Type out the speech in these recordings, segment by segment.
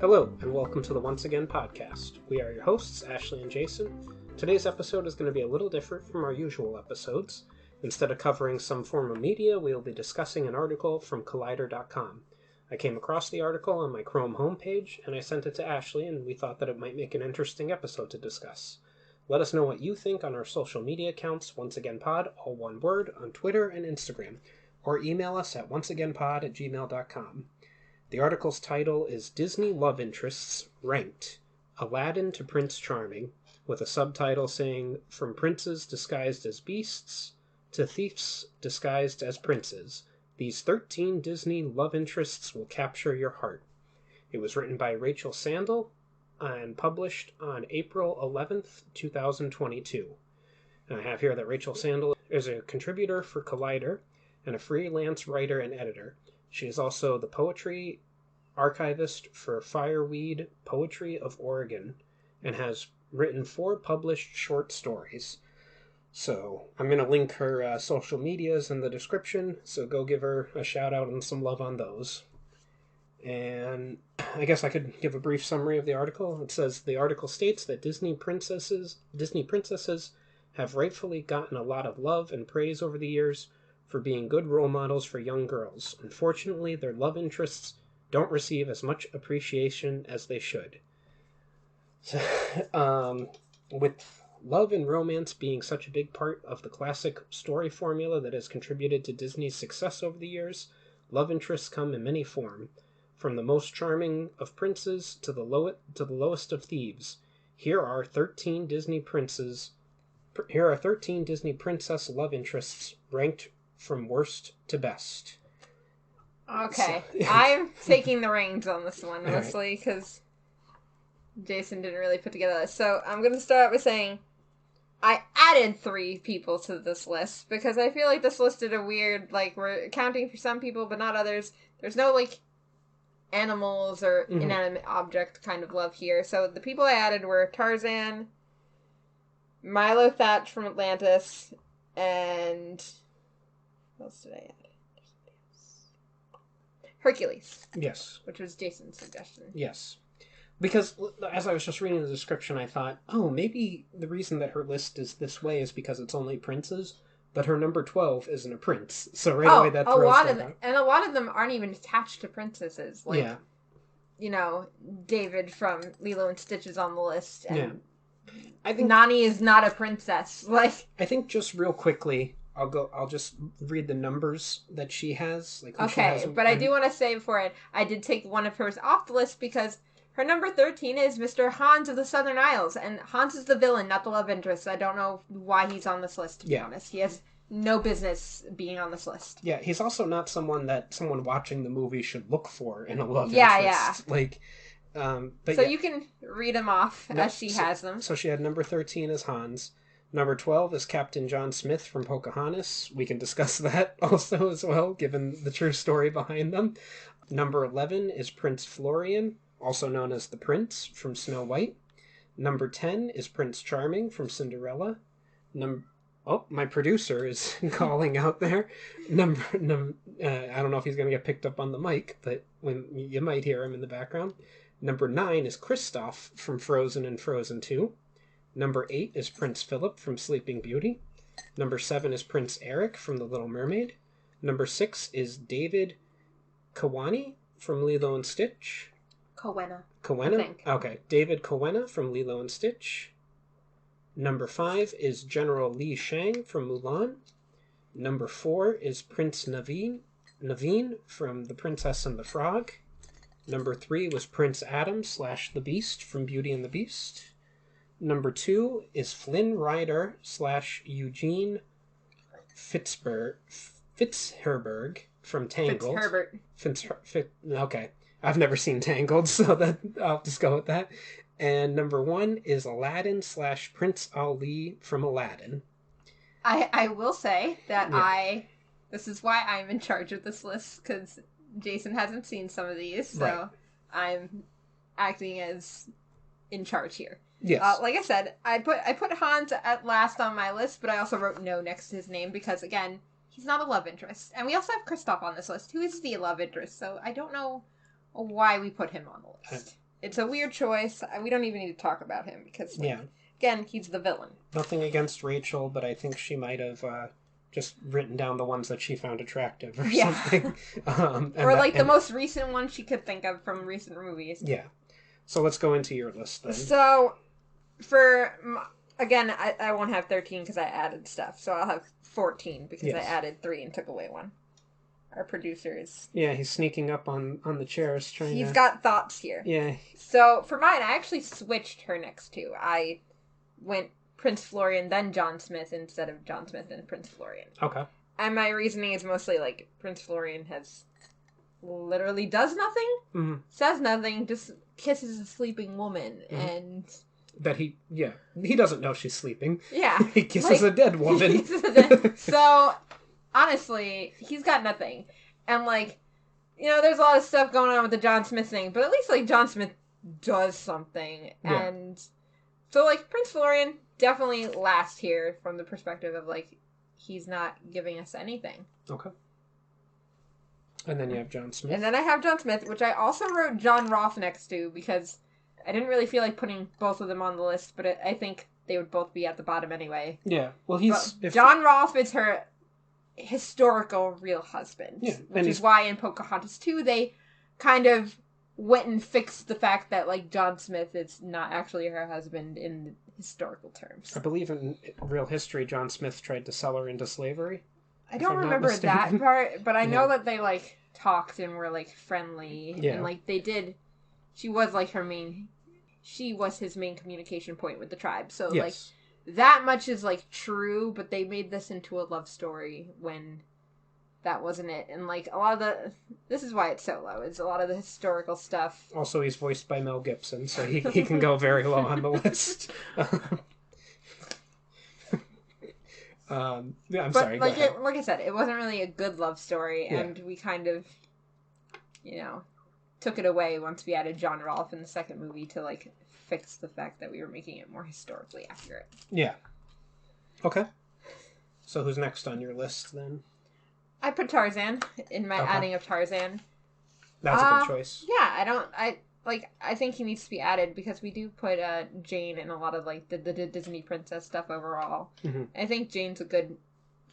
Hello, and welcome to the Once Again podcast. We are your hosts, Ashley and Jason. Today's episode is going to be a little different from our usual episodes. Instead of covering some form of media, we will be discussing an article from Collider.com. I came across the article on my Chrome homepage, and I sent it to Ashley, and we thought that it might make an interesting episode to discuss. Let us know what you think on our social media accounts, Once Again Pod, all one word, on Twitter and Instagram, or email us at onceagainpod@gmail.com. The article's title is Disney Love Interests Ranked, Aladdin to Prince Charming, with a subtitle saying, From Princes Disguised as Beasts to Thieves Disguised as Princes, These 13 Disney Love Interests Will Capture Your Heart. It was written by Rachel Sandell and published on April 11th, 2022. And I have here that Rachel Sandell is a contributor for Collider and a freelance writer and editor. She is also the poetry archivist for Fireweed Poetry of Oregon and has written 4 published short stories. So I'm going to link her social medias in the description, so go give her a shout out and some love on those. And I guess I could give a brief summary of the article. It says, the article states that Disney princesses have rightfully gotten a lot of love and praise over the years for being good role models for young girls. Unfortunately, their love interests don't receive as much appreciation as they should. With love and romance being such a big part of the classic story formula that has contributed to Disney's success over the years, love interests come in many forms, from the most charming of princes to the lowest of thieves. Here are 13 Disney princess love interests ranked from worst to best. Okay, so, I'm taking the reins on this one, honestly, because Jason didn't really put together this. So I'm going to start out by saying I added 3 people to this list because I feel like this list did a weird, we're accounting for some people but not others. There's no, animals or inanimate object kind of love here. So the people I added were Tarzan, Milo Thatch from Atlantis, and what else did I add? Hercules. Yes. Which was Jason's suggestion. Yes. Because as I was just reading the description, I thought, maybe the reason that her list is this way is because it's only princes, but her number 12 isn't a prince. So away that throws that out. And a lot of them aren't even attached to princesses. David from Lilo and Stitch is on the list. And I think Nani is not a princess. I think just real quickly, I'll just read the numbers that she has. I do want to say before I did take one of hers off the list because her number 13 is Mr. Hans of the Southern Isles, and Hans is the villain, not the love interest. I don't know why he's on this list, to be honest. He has no business being on this list. Yeah, he's also not someone that someone watching the movie should look for in a love interest. So you can read them off as she has them. So she had number 13 as Hans. Number 12 is Captain John Smith from Pocahontas. We can discuss that also as well, given the true story behind them. Number 11 is Prince Florian, also known as the Prince from Snow White. Number 10 is Prince Charming from Cinderella. My producer is calling out there. I don't know if he's going to get picked up on the mic, but you might hear him in the background. Number 9 is Kristoff from Frozen and Frozen 2. Number 8 is Prince Philip from Sleeping Beauty. Number 7 is Prince Eric from The Little Mermaid. Number 6 is David Kawani from Lilo and Stitch. Coena? I think. Okay, David Coena from Lilo and Stitch. Number 5 is General Li Shang from Mulan. Number 4 is Prince Naveen from The Princess and the Frog. Number 3 was Prince Adam / the Beast from Beauty and the Beast. Number 2 is Flynn Rider / Eugene Fitzherberg from Tangled. Okay. I've never seen Tangled, so I'll just go with that. And number 1 is Aladdin / Prince Ali from Aladdin. I will say that this is why I'm in charge of this list, because Jason hasn't seen some of these, so I'm acting as in charge here. Yes. Like I said, I put Hans at last on my list, but I also wrote no next to his name because, again, he's not a love interest. And we also have Kristoff on this list, who is the love interest, so I don't know why we put him on the list. it's a weird choice. We don't even need to talk about him because, again, he's the villain. Nothing against Rachel, but I think she might have just written down the ones that she found attractive or something. Or the most recent one she could think of from recent movies. Yeah. So let's go into your list then. So, again, I won't have 13 because I added stuff. So I'll have 14 because I added 3 and took away 1. Our producer is... Yeah, he's sneaking up on the chairs trying He's got thoughts here. Yeah. So, for mine, I actually switched her next two. I went Prince Florian, then John Smith, instead of John Smith and Prince Florian. Okay. And my reasoning is mostly, Prince Florian literally does nothing, says nothing, just kisses a sleeping woman, and... That he doesn't know she's sleeping. Yeah. He kisses a dead woman. So... Honestly, he's got nothing. And, there's a lot of stuff going on with the John Smith thing, but at least, John Smith does something. Yeah. And so, Prince Florian definitely last here from the perspective of, he's not giving us anything. Okay. And then you have John Smith. And then I have John Smith, which I also wrote John Rolfe next to, because I didn't really feel like putting both of them on the list, but I think they would both be at the bottom anyway. Yeah. Well, John Rolfe is her... historical real husband, which is why in Pocahontas 2 they kind of went and fixed the fact that John Smith is not actually her husband in historical terms. I believe in real history John Smith tried to sell her into slavery. I don't remember that part, but I know that they talked and were friendly and they did. She was she was his main communication point with the tribe. So that much is true, but they made this into a love story when that wasn't it. And a lot of this is why it's so low. It's a lot of the historical stuff. Also, he's voiced by Mel Gibson, so he can go very low on the list. I'm sorry. Like I said, it wasn't really a good love story, and we kind of, took it away once we added John Rolfe in the second movie to fix the fact that we were making it more historically accurate. Yeah. Okay. So who's next on your list then? I put Tarzan in my adding of Tarzan. That's a good choice. Yeah, I think he needs to be added because we do put Jane in a lot of the Disney princess stuff overall. Mm-hmm. I think Jane's a good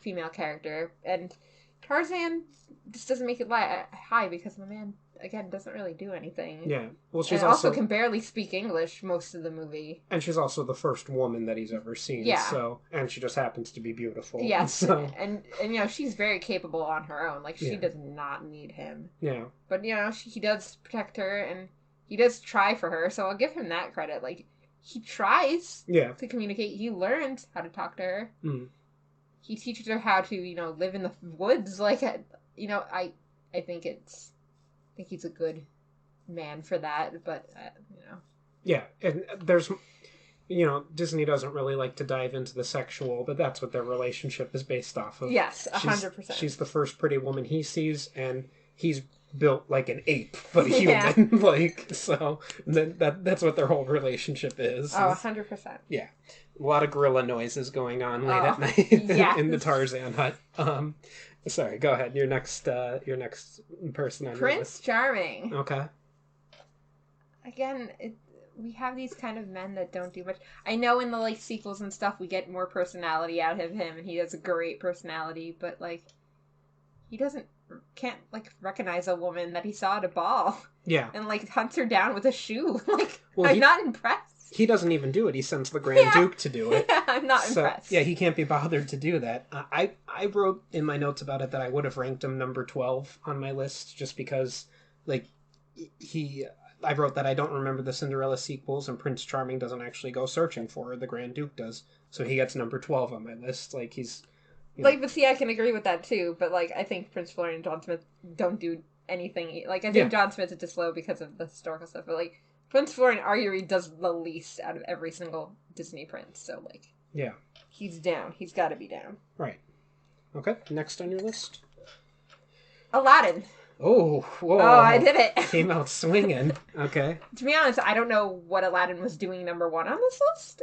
female character, and Tarzan just doesn't make it high because the man, again, doesn't really do anything. Yeah. Well, she's also can barely speak English most of the movie. And she's also the first woman that he's ever seen. Yeah. So, and she just happens to be beautiful. Yes. So. And she's very capable on her own. She does not need him. Yeah. But, he does protect her, and he does try for her, so I'll give him that credit. He tries to communicate. He learns how to talk to her. Mm. He teaches her how to, live in the woods. I think he's a good man for that, but, Yeah, and there's, Disney doesn't really like to dive into the sexual, but that's what their relationship is based off of. Yes, 100%. She's the first pretty woman he sees, and he's built like an ape, but a human. So that's what their whole relationship is. Oh, 100%. Yeah. A lot of gorilla noises going on late at night in the Tarzan hut. Sorry, go ahead. Your next person on Prince your list. Charming. Okay. Again, we have these kind of men that don't do much. I know in the sequels and stuff we get more personality out of him, and he has a great personality, but he can't recognize a woman that he saw at a ball. Yeah. And hunts her down with a shoe. I'm not impressed. He doesn't even do it. He sends the Grand Duke to do it. Yeah, I'm not impressed. Yeah, he can't be bothered to do that. I wrote in my notes about it that I would have ranked him number 12 on my list just because, I wrote that I don't remember the Cinderella sequels and Prince Charming doesn't actually go searching for her. The Grand Duke does. So he gets number 12 on my list. He's... but see, I can agree with that too, but, I think Prince Florian and John Smith don't do anything. I think John Smith is just low because of the historical stuff, but, Prince Florian arguably does the least out of every single Disney prince, so, Yeah. He's down. He's got to be down. Right. Okay, next on your list? Aladdin. Oh, whoa. Oh, I did it. Came out swinging. Okay. To be honest, I don't know what Aladdin was doing number 1 on this list.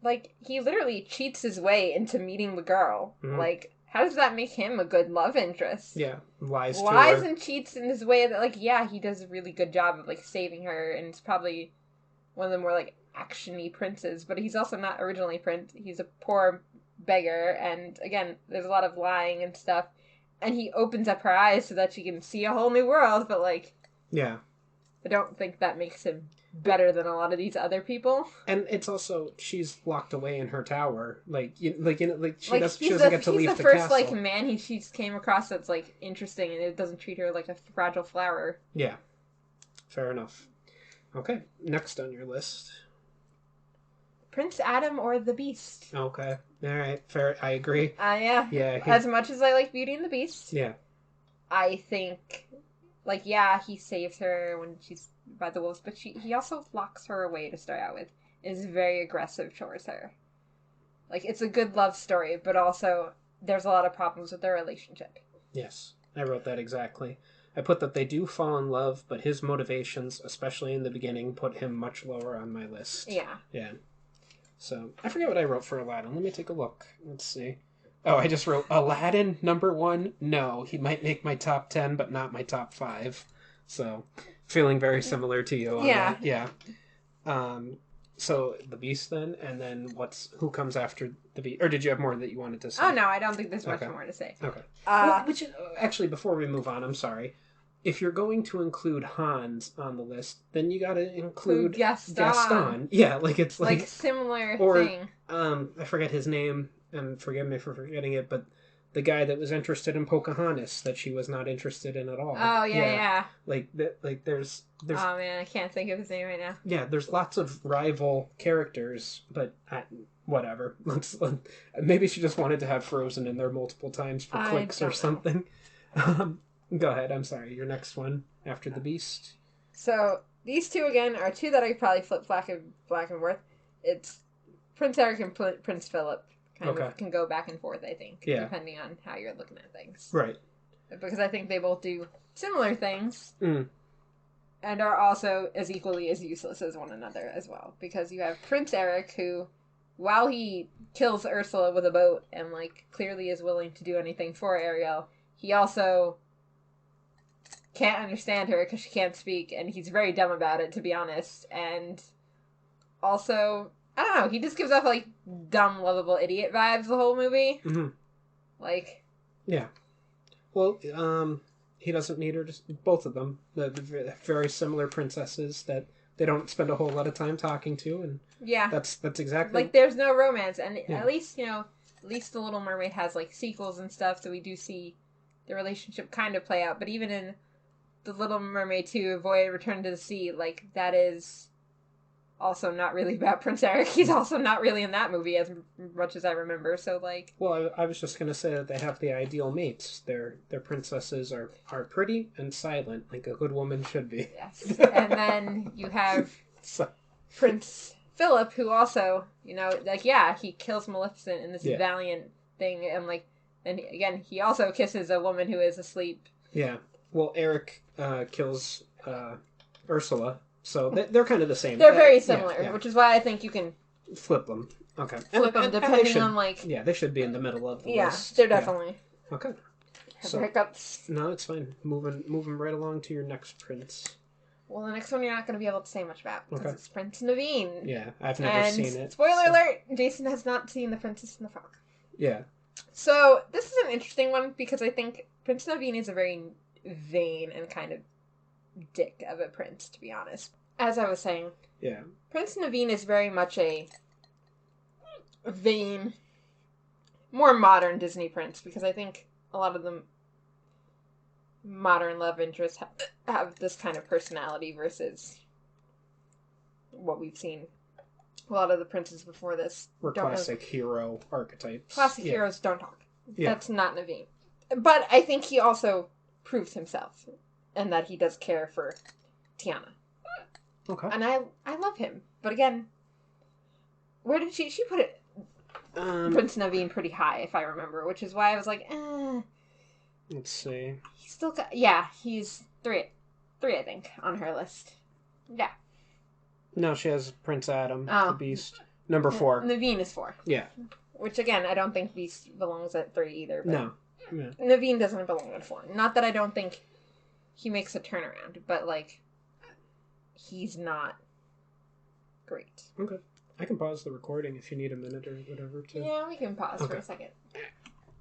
Okay. He literally cheats his way into meeting the girl. Mm-hmm. how does that make him a good love interest? Yeah, lies to Lies her. and cheats in his way that, like, yeah, he does a really good job of, like, saving her, and it's probably one of the more, like, action-y princes, but he's also not originally Prince. He's a poor beggar, and, again, there's a lot of lying and stuff, and he opens up her eyes so that she can see a whole new world, but, like... Yeah. I don't think that makes him better than a lot of these other people. And it's also, she's locked away in her tower. She Like, doesn't get to leave the first, castle. like, man she came across that's, like, interesting, and it doesn't treat her like a fragile flower. Yeah. Fair enough. Okay, next on your list. Prince Adam or the Beast. Okay. Alright, fair. I agree. Yeah. Yeah. As much as I like Beauty and the Beast. Yeah. I think, like, yeah, he saves her when she's by the wolves, but he also locks her away to start out with. Is very aggressive towards her. Like, it's a good love story, but also there's a lot of problems with their relationship. Yes, I wrote that exactly. I put that they do fall in love, but his motivations, especially in the beginning, put him much lower on my list. Yeah. Yeah. So, I forget what I wrote for Aladdin. Let me take a look. Let's see. Oh, I just wrote Aladdin, #1. No, he might make my top 10, but not my top 5. So, feeling very similar to you on that. Yeah. So, the Beast then, and then who comes after the Beast? Or did you have more that you wanted to say? Oh, no, I don't think there's much more to say. Okay. Well, Actually, before we move on, I'm sorry. If you're going to include Hans on the list, then you gotta include Gaston. Yeah, it's like similar thing. I forget his name, and forgive me for forgetting it, but the guy that was interested in Pocahontas that she was not interested in at all. Oh yeah. There's. Oh man, I can't think of his name right now. Yeah, there's lots of rival characters, but whatever. Maybe she just wanted to have Frozen in there multiple times for clicks or something. Go ahead. I'm sorry. Your next one after the Beast. So these two again are two that I probably flip back and forth. It's Prince Eric and Prince Philip. Kind of can go back and forth, I think, depending on how you're looking at things. Right. Because I think they both do similar things, and are also as equally as useless as one another as well. Because you have Prince Eric, who, while he kills Ursula with a boat and clearly is willing to do anything for Ariel, he also can't understand her because she can't speak, and he's very dumb about it, to be honest. And also, I don't know, he just gives off dumb, lovable idiot vibes the whole movie. Mm-hmm. Yeah. Well, he doesn't need her. Both of them, the very similar princesses that they don't spend a whole lot of time talking to, and that's exactly there's no romance, and at least the Little Mermaid has sequels and stuff, so we do see the relationship kind of play out. But even in The Little Mermaid 2, Voyage Return to the Sea, that is also not really about Prince Eric. He's also not really in that movie as much as I remember, so Well, I was just going to say that they have the ideal mates. Their princesses are pretty and silent, like a good woman should be. Yes. And then you have Prince Philip, who also, he kills Maleficent in this valiant thing, and again, he also kisses a woman who is asleep. Yeah. Well, Eric kills Ursula, so they're kind of the same. They're very similar, which is why I think you can flip them. Okay. Flip them depending on Yeah, they should be in the middle of the list. Yeah, they're definitely. Yeah. Okay. So, hiccups. No, it's fine. Moving right along to your next prince. Well, the next one you're not going to be able to say much about, because it's Prince Naveen. Yeah, I've never seen it. Spoiler alert, Jason has not seen The Princess and the Frog. Yeah. So, this is an interesting one, because I think Prince Naveen is a very vain and kind of dick of a prince, to be honest. As I was saying, Prince Naveen is very much a vain, more modern Disney prince, because I think a lot of the modern love interests have this kind of personality versus what we've seen. A lot of the princes before this were classic hero archetypes. Classic heroes don't talk. Yeah. That's not Naveen. But I think he also proves himself, and that he does care for Tiana. Okay. And I love him. But again, where did she put it? Prince Naveen pretty high, if I remember, which is why I was like, Let's see. He's still got, he's 3, I think, on her list. Yeah. No, she has Prince Adam, the Beast. Number 4. Naveen is 4. Yeah. Which, again, I don't think Beast belongs at 3 either. But No. Yeah. Naveen doesn't belong at 4. Not that I don't think he makes a turnaround, but, like, he's not great. Okay. I can pause the recording if you need a minute or whatever, too. Yeah, we can pause for a second.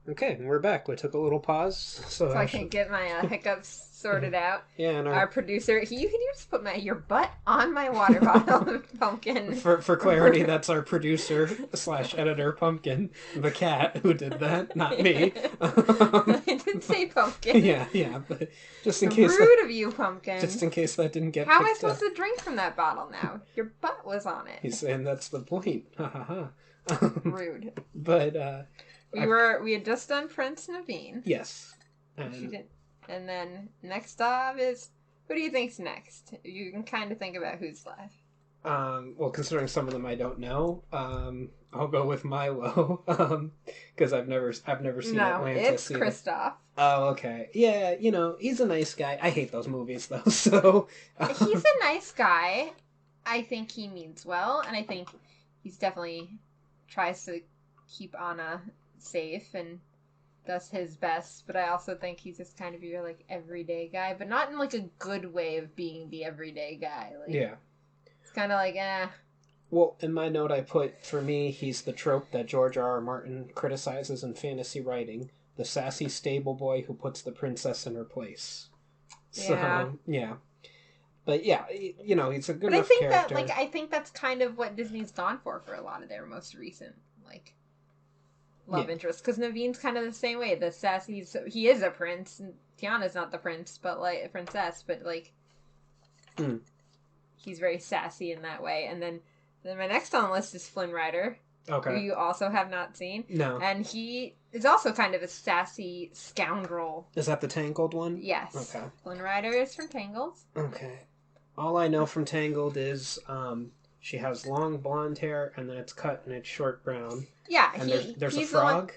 Okay, and we're back. We took a little pause. So I can get my hiccups sorted out. Yeah, and our producer, you can just put your butt on my water bottle, Pumpkin. For clarity, that's our producer / editor, Pumpkin, the cat who did that, not me. I didn't say Pumpkin. Yeah, but just in case. Rude of you, Pumpkin. Just in case that didn't get. How am I supposed to drink from that bottle now? Your butt was on it. He's saying that's the point. Ha ha ha. Rude. But we had just done Prince Naveen. Yes. And then next up is, who do you think's next? You can kind of think about who's left. Well, considering some of them I don't know, I'll go with Milo, because I've never seen Atlantis. No, it's Kristoff. Oh, okay. Yeah, he's a nice guy. I hate those movies though. So he's a nice guy. I think he means well, and I think he's definitely tries to keep Anna safe and does his best, but I also think he's just kind of your, like, everyday guy, but not in, like, a good way of being the everyday guy. Like, yeah. It's kind of like, Well, in my note I put, for me, he's the trope that George R.R. Martin criticizes in fantasy writing, the sassy stable boy who puts the princess in her place. Yeah. So, yeah. But, yeah, he's a good but enough character. I think that's kind of what Disney's gone for a lot of their most recent, like, love interest, because Naveen's kind of the same way. The sassy, he is a prince, and Tiana's not the prince, but like a princess, but like he's very sassy in that way. And then my next on the list is Flynn Rider, who you also have not seen. No, and he is also kind of a sassy scoundrel. Is that the Tangled one? Yes. Okay. Flynn Rider is from Tangled. Okay. All I know from Tangled is she has long blonde hair, and then it's cut and it's short brown. Yeah, and there's a frog.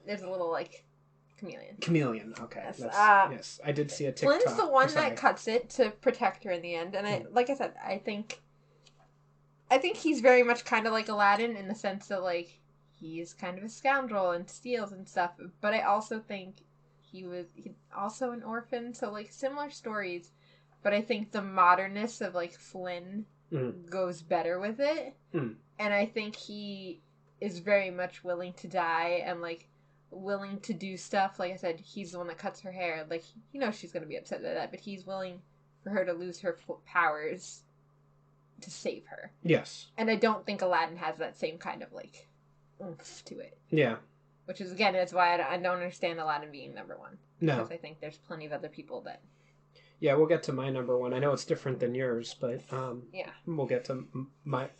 There's a little, like, chameleon. Chameleon, okay. Yes, yes, I did see a TikTok. Flynn's the one that cuts it to protect her in the end, and like I said, I think he's very much kind of like Aladdin in the sense that, like, he's kind of a scoundrel and steals and stuff, but I also think he's also an orphan, so, like, similar stories, but I think the modernness of, like, Flynn goes better with it, and I think he is very much willing to die and, like, willing to do stuff. Like I said, he's the one that cuts her hair. Like, she's going to be upset at that, but he's willing for her to lose her powers to save her. Yes. And I don't think Aladdin has that same kind of, like, oomph to it. Yeah. Which is, again, it's why I don't understand Aladdin being number one. No. Because I think there's plenty of other people that... Yeah, we'll get to my number one. I know it's different than yours, but yeah, we'll get to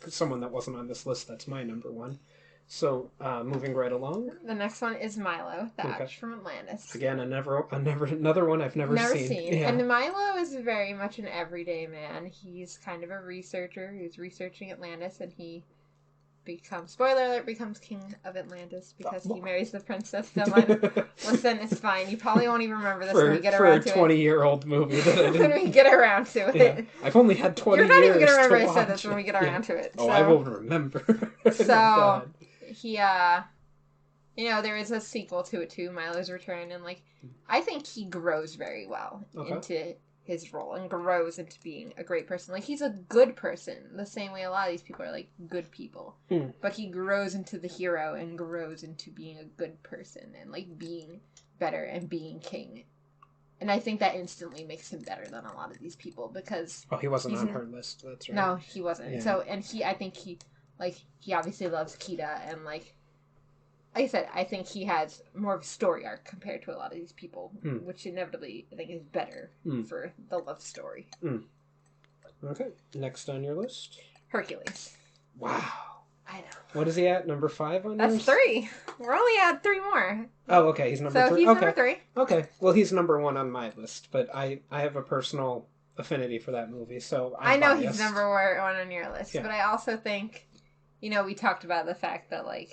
someone that wasn't on this list that's my number one. So, moving right along. The next one is Milo, the Ash from Atlantis. Again, another one I've never seen. Yeah. And Milo is very much an everyday man. He's kind of a researcher who's researching Atlantis, and he becomes king of Atlantis because he marries the princess. Listen, it's fine. You probably won't even remember this when we get around to it. For a 20year-old movie that I didn't... when we get around to it. Yeah. I've only had 20 years to watch. You're not even going to remember I said this when we get around to it. Oh, I will remember. So, he, there is a sequel to it too, Milo's Return, and, like, I think he grows very well into his role and grows into being a great person. Like, he's a good person, the same way a lot of these people are, like, good people. But he grows into the hero and grows into being a good person and, like, being better and being king. And I think that instantly makes him better than a lot of these people because... Oh, he wasn't on her list, that's right. No, he wasn't. Yeah. So, and I think he obviously loves Kita, and, like I said, I think he has more of a story arc compared to a lot of these people, which inevitably I think is better for the love story. Okay, next on your list? Hercules. Wow. I know. What is he at? Number 5 on yours? That's 3. We're only at 3 more. Oh, okay, he's number 3. So he's number 3. Okay, well, he's number 1 on my list, but I have a personal affinity for that movie, so I know biased. He's number 1 on your list, but I also think, we talked about the fact that, like,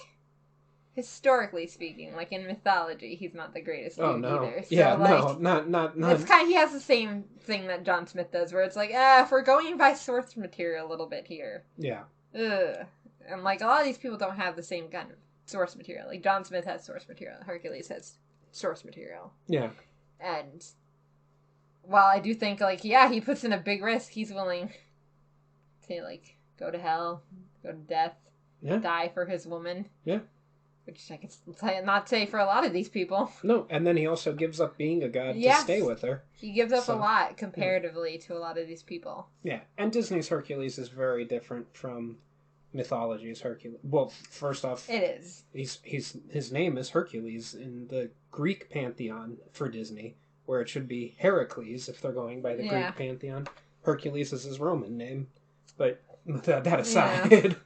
historically speaking, like in mythology, he's not the greatest dude either. So, yeah, like, not. It's he has the same thing that John Smith does, where it's like, if we're going by source material a little bit here. Yeah. Ugh. And, like, a lot of these people don't have the same kind of source material. Like, John Smith has source material. Hercules has source material. Yeah. And while I do think, like, yeah, he puts in a big risk, he's willing to, like, go to hell, go to death, die for his woman. Yeah. Which I can not say for a lot of these people. No, and then he also gives up being a god to stay with her. He gives up a lot comparatively to a lot of these people. Yeah, and Disney's Hercules is very different from mythology's Hercules. Well, first off, it is. His name is Hercules in the Greek pantheon for Disney, where it should be Heracles if they're going by the Greek pantheon. Hercules is his Roman name, but that aside,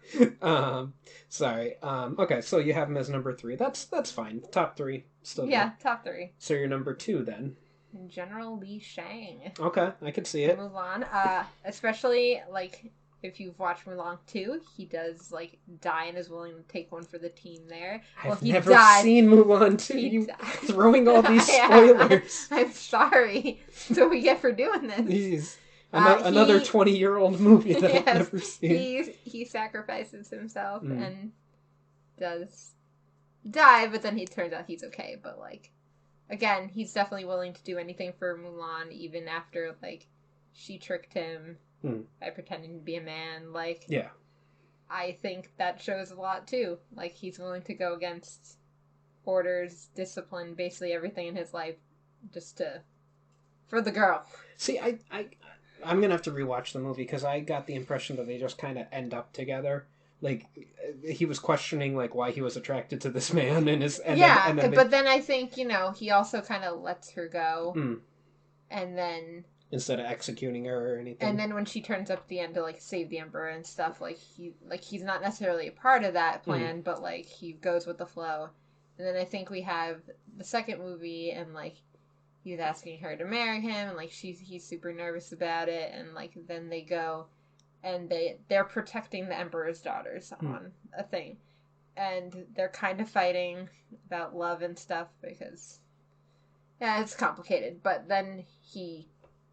sorry. Okay, so you have him as number 3. That's fine. Top 3 still. Yeah, good. top 3. So you're number 2 then. General Li Shang. Okay, I could see it. Mulan, especially like if you've watched Mulan 2, he does like die and is willing to take one for the team there. I've never seen Mulan 2. You throwing all these spoilers. I'm sorry. That's what we get for doing this. Jeez. Another 20-year-old movie that I've never seen. He sacrifices himself and does die, but then he turns out he's okay. But, like, again, he's definitely willing to do anything for Mulan, even after, like, she tricked him by pretending to be a man. Like, yeah. I think that shows a lot, too. Like, he's willing to go against orders, discipline, basically everything in his life just for the girl. See, I'm going to have to rewatch the movie because I got the impression that they just kind of end up together. Like, he was questioning, like, why he was attracted to this man and his... But then I think, you know, he also kind of lets her go. And then... Instead of executing her or anything. And then when she turns up at the end to, like, save the Emperor and stuff, he's not necessarily a part of that plan, but, like, he goes with the flow. And then I think we have the second movie and, like, he's asking her to marry him, and, like, he's super nervous about it, and, like, then they go, and they're protecting the Emperor's daughters on a thing. And they're kind of fighting about love and stuff, because, yeah, it's complicated. But then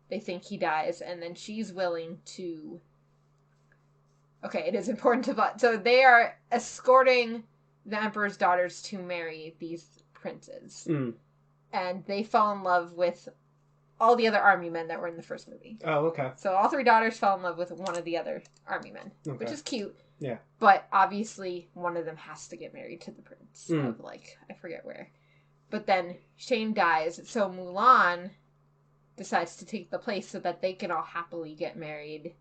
they think he dies, and then she's willing to... Okay, it is important to... So they are escorting the Emperor's daughters to marry these princes. And they fall in love with all the other army men that were in the first movie. Oh, okay. So all 3 daughters fell in love with one of the other army men, which is cute. Yeah. But obviously, one of them has to get married to the prince of, like, I forget where. But then Shane dies, so Mulan decides to take the place so that they can all happily get married.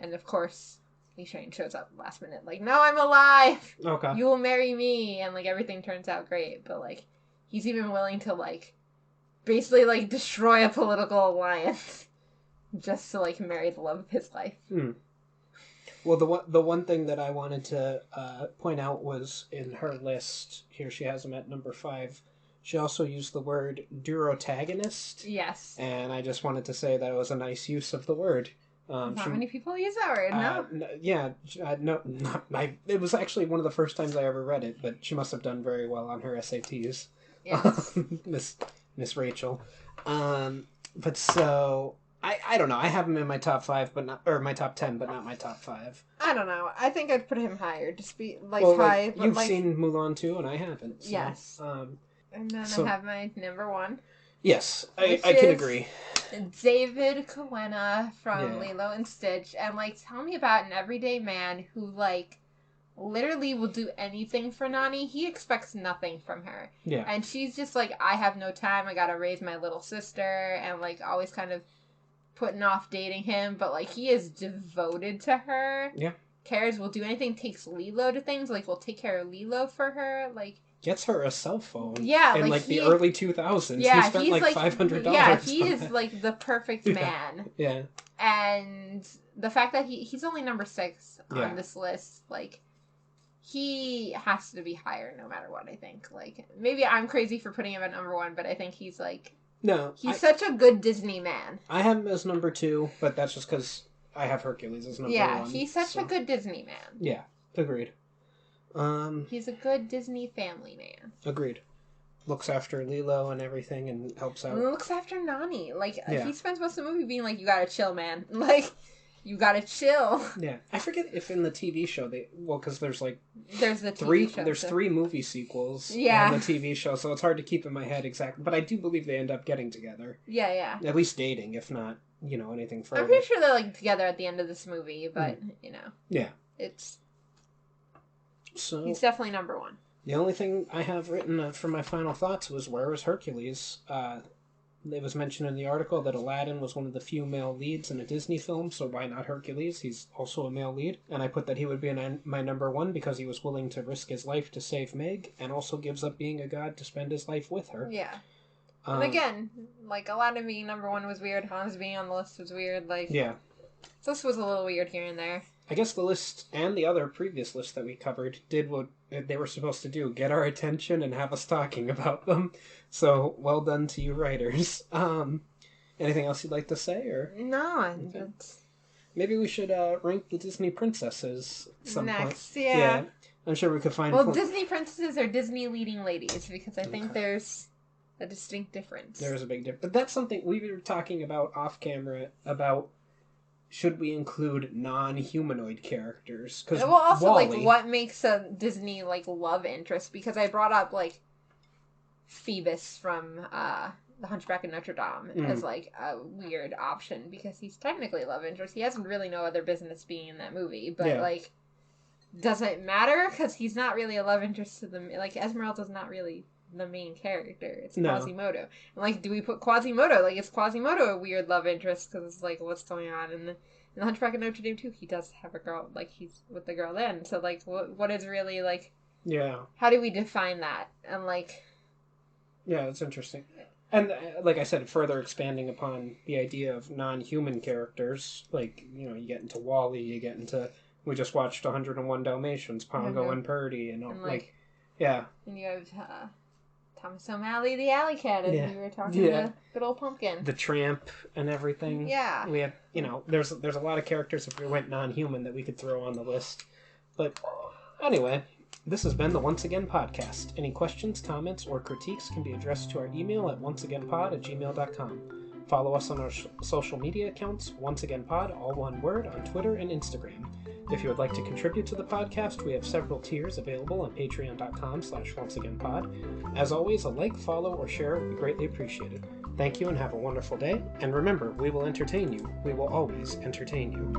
And of course, Li Shang shows up last minute, like, no, I'm alive! Okay. You will marry me! And, like, everything turns out great, but, like, he's even willing to, like, basically, like, destroy a political alliance just to, like, marry the love of his life. Well, the one thing that I wanted to point out was in her list, here she has him at number 5, she also used the word durotagonist. Yes. And I just wanted to say that it was a nice use of the word. Not many people use that word, no? It was actually one of the first times I ever read it, but she must have done very well on her SATs. Yes. Miss Rachel. But so I don't know. I have him in my top 5, but not, or my top 10, but not my top 5. I don't know. I think I'd put him higher. Just be high. Like, but you've seen Mulan 2, and I haven't. So, yes. And then I have my number 1. Yes, I can agree. David Coena from Lilo and Stitch, and, like, tell me about an everyday man who, like, literally will do anything for Nani. He expects nothing from her. Yeah. And she's just like, I have no time, I gotta raise my little sister, and, like, always kind of putting off dating him, but, like, he is devoted to her. Yeah. Cares, will do anything, takes Lilo to things, like, will take care of Lilo for her, like... Gets her a cell phone. Yeah, in, like, the early 2000s. Yeah, he spent, like, $500 Yeah, he is, like, the perfect man. Yeah. And the fact that he's only number 6 on this list, like... He has to be higher no matter what, I think. Like, maybe I'm crazy for putting him at number 1, but I think he's, like... No. He's such a good Disney man. I have him as number 2, but that's just because I have Hercules as number 1. Yeah, he's such a good Disney man. Yeah, agreed. He's a good Disney family man. Agreed. Looks after Lilo and everything and helps out. And looks after Nani. Like, he spends most of the movie being like, you gotta chill, man. Like... You gotta chill. Yeah, I forget if in the TV show because there's like there's the TV show. There's 3 movie sequels. Yeah. On the TV show, so it's hard to keep in my head exactly. But I do believe they end up getting together. Yeah. At least dating, if not, anything further. I'm pretty sure they're like together at the end of this movie, but Yeah. it's. So he's definitely number 1. The only thing I have written for my final thoughts was where was Hercules? It was mentioned in the article that Aladdin was one of the few male leads in a Disney film, so why not Hercules? He's also a male lead. And I put that he would be my number 1 because he was willing to risk his life to save Meg, and also gives up being a god to spend his life with her. Yeah. And again, like, Aladdin being number 1 was weird, Hans being on the list was weird, like... Yeah. So this was a little weird here and there. I guess the list and the other previous list that we covered did what they were supposed to do, get our attention and have us talking about them. So, well done to you writers. Anything else you'd like to say? Or No, maybe we should rank the Disney princesses at some next, point. Yeah. I'm sure we could find... Well, Disney princesses are Disney leading ladies, because I think there's a distinct difference. There is a big difference. But that's something we were talking about off camera, about... Should we include non-humanoid characters? Because well, also, like, what makes a Disney, like, love interest? Because I brought up, like, Phoebus from The Hunchback of Notre Dame as, like, a weird option. Because he's technically love interest. He has really no other business being in that movie. But, like, does it matter? Because he's not really a love interest to them. Like, Esmeralda's not really the main character. It's Quasimodo. And, like, do we put Quasimodo? Like, is Quasimodo a weird love interest? Because it's like, what's going on in the Hunchback of Notre Dame too? He does have a girl. Like, he's with the girl then. So, like, what is really, like... Yeah. How do we define that? And, like... Yeah, that's interesting. And, like I said, further expanding upon the idea of non-human characters, like, you get into WALL-E, you get into... We just watched 101 Dalmatians, Pongo and Purdy, and all, like... Yeah. And you have... Thomas O'Malley, the alley cat, as we were talking to good old Pumpkin. The Tramp and everything. Yeah. We have, there's a lot of characters if we went non-human that we could throw on the list. But anyway, this has been the Once Again Podcast. Any questions, comments, or critiques can be addressed to our email at onceagainpod@gmail.com. Follow us on our social media accounts, Once Again Pod, all one word, on Twitter and Instagram. If you would like to contribute to the podcast, we have several tiers available on patreon.com/onceagainpod. As always, a like, follow, or share would be greatly appreciated. Thank you and have a wonderful day. And remember, we will entertain you. We will always entertain you.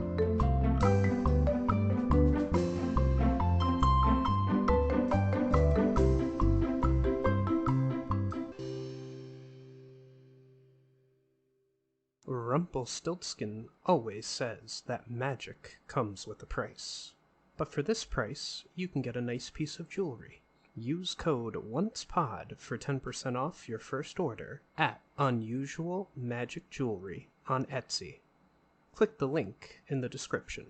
Rumpelstiltskin always says that magic comes with a price. But for this price, you can get a nice piece of jewelry. Use code ONCEPOD for 10% off your first order at Unusual Magic Jewelry on Etsy. Click the link in the description.